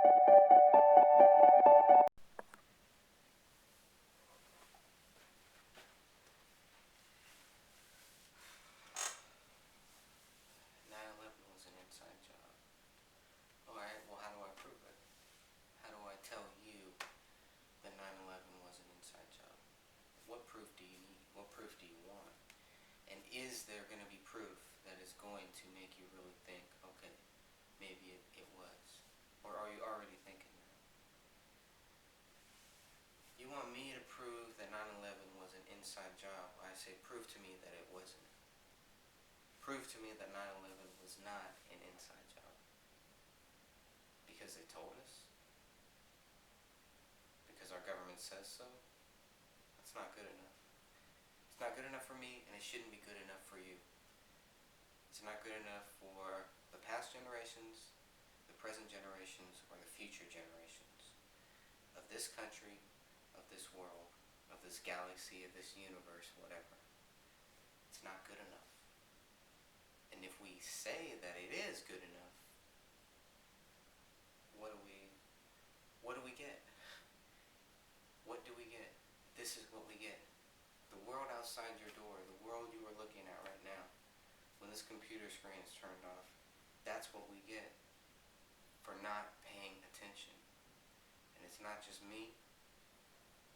9/11 was an inside job. Alright, well, how do I prove it? How do I tell you that 9/11 was an inside job? What proof do you need? What proof do you want? And is there going to be proof that is going to make you really think, okay, maybe it was? Or are you already thinking that? You want me to prove that 9/11 was an inside job? I say, prove to me that it wasn't. Prove to me that 9/11 was not an inside job. Because they told us? Because our government says so? That's not good enough. It's not good enough for me, and it shouldn't be good enough for you. It's not good enough for the past generations, the present generations, or the future generations of this country, of this world, of this galaxy, of this universe, whatever. It's not good enough. And if we say that it is good enough, what do we get? What do we get? This is what we get. The world outside your door, the world you are looking at right now, when this computer screen is turned off, that's what we get for not paying attention. And it's not just me,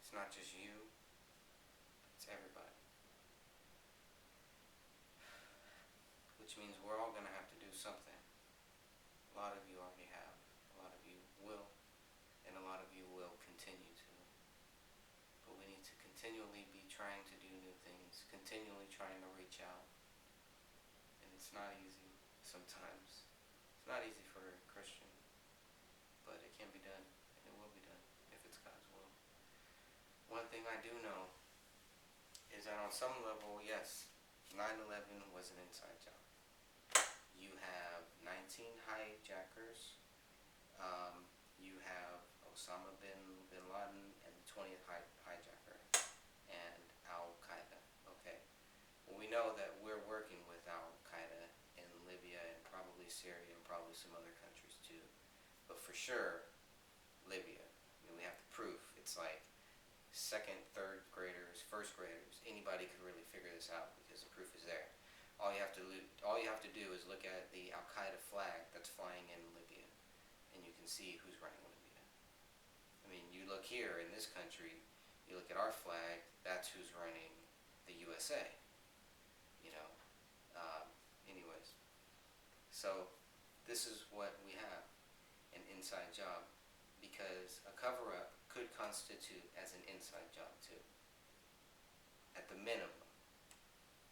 it's not just you, it's everybody. Which means we're all going to have to do something. A lot of you already have, a lot of you will, and a lot of you will continue to. But we need to continually be trying to do new things, continually trying to reach out. And it's not easy sometimes. It's not easy for a Christian, but it can be done, and it will be done if it's God's will. One thing I do know is that on some level, yes, 9/11 was an inside job. You have 19 hijackers. You have Osama bin Laden and the 20th hijacker and Al-Qaeda. Okay. Well, we know that we're working with Al-Qaeda in Libya and probably Syria and probably some other countries too. But for sure, Libya. I mean, we have the proof. It's like second, third graders, first graders. Anybody could really figure this out because the proof is there. All you have to do is look at the Al-Qaeda flag that's flying in Libya, and you can see who's running Libya. I mean, you look here in this country, you look at our flag, that's who's running the USA. You know. Anyways, so this is what we have, an inside job, because a cover-up could constitute as an inside job too, at the minimum.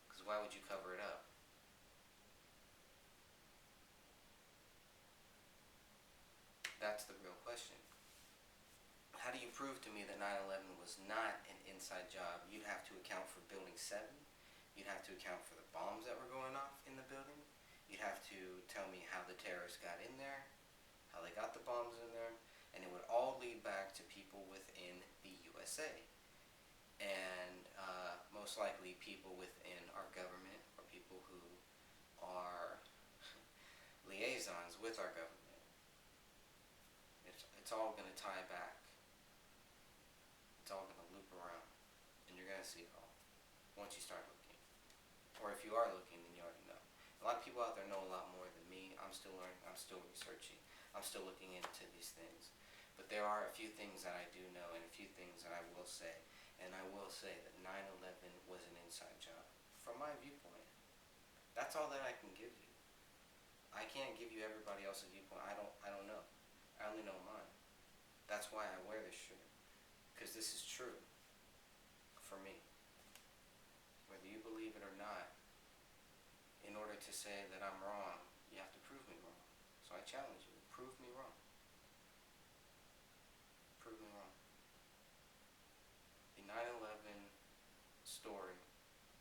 Because why would you cover it up? That's the real question. How do you prove to me that 9/11 was not an inside job? You'd have to account for Building 7. You'd have to account for the bombs that were going off in the building. You'd have to tell me how the terrorists got in there, how they got the bombs in there, and it would all lead back to people within the USA. And most likely people within our government or people who are liaisons with our government. It's all going to tie back. It's all going to loop around. And you're going to see it all once you start looking. Or if you are looking, then you already know. A lot of people out there know a lot more than me. I'm still learning. I'm still researching. I'm still looking into these things. But there are a few things that I do know and a few things that I will say. And I will say that 9/11 was an inside job. From my viewpoint. That's all that I can give you. I can't give you everybody else's viewpoint. I don't know. I only know mine. That's why I wear this shirt. Because this is true. For me. Whether you believe it or not, in order to say that I'm wrong, you have to prove me wrong. So I challenge you. Prove me wrong. Prove me wrong. The 9/11 story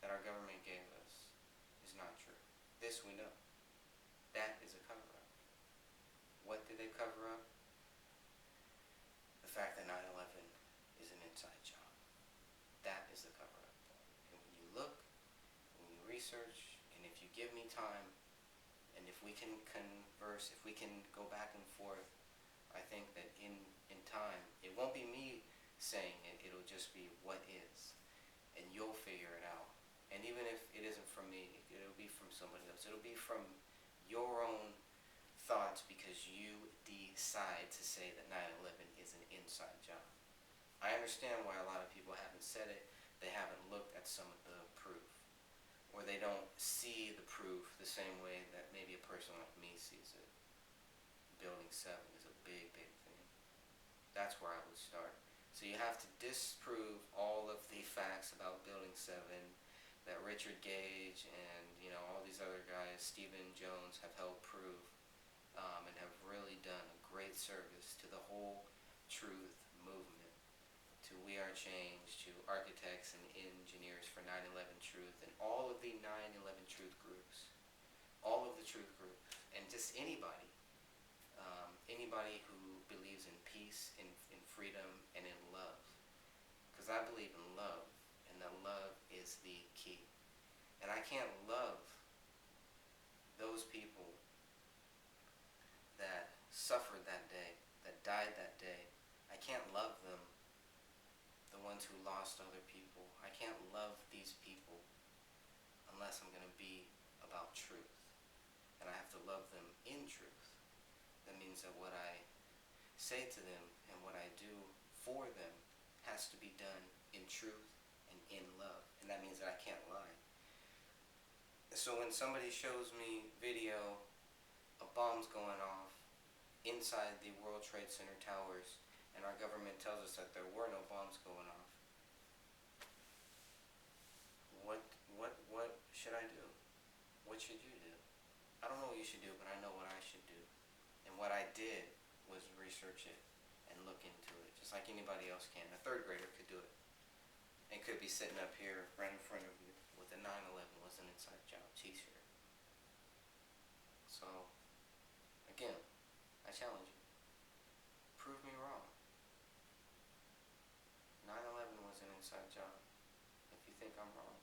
that our government gave us is not true. This we know. That is a cover-up. What did they cover up? The fact that 9/11 is an inside job. That is the cover-up. And when you look, when you research, and if you give me time, and if we can converse, if we can go back and forth, I think saying it. It'll just be what is. And you'll figure it out. And even if it isn't from me, it'll be from somebody else. It'll be from your own thoughts because you decide to say that 9/11 is an inside job. I understand why a lot of people haven't said it. They haven't looked at some of the proof. Or they don't see the proof the same way that maybe a person like me sees it. Building 7 is a big, big thing. That's where I would start. So you have to disprove all of the facts about Building 7 that Richard Gage and all these other guys, Stephen Jones, have helped prove, and have really done a great service to the whole truth movement, to We Are Change, to architects and engineers for 9/11 Truth, and all of the 9/11 Truth groups, all of the truth groups, and just anybody who believes in peace, in freedom, and in love. Because I believe in love, and that love is the key. And I can't love those people that suffered that day, that died that day. I can't love them, the ones who lost other people. I can't love these people unless I'm going to be about truth. And I have to love them in truth. That means that what I say to them and what I do for them has to be done in truth and in love. And that means that I can't lie. So when somebody shows me video of bombs going off inside the World Trade Center towers, and our government tells us that there were no bombs going off, what should I do? What should you do? I don't know what you should do, but I know what I should do. And what I did was research it and look into it, just like anybody else can. A third grader could do it, and could be sitting up here right in front of you with a 9/11 was an inside job t-shirt. So, again, I challenge you. Prove me wrong. 9/11 was an inside job. If you think I'm wrong,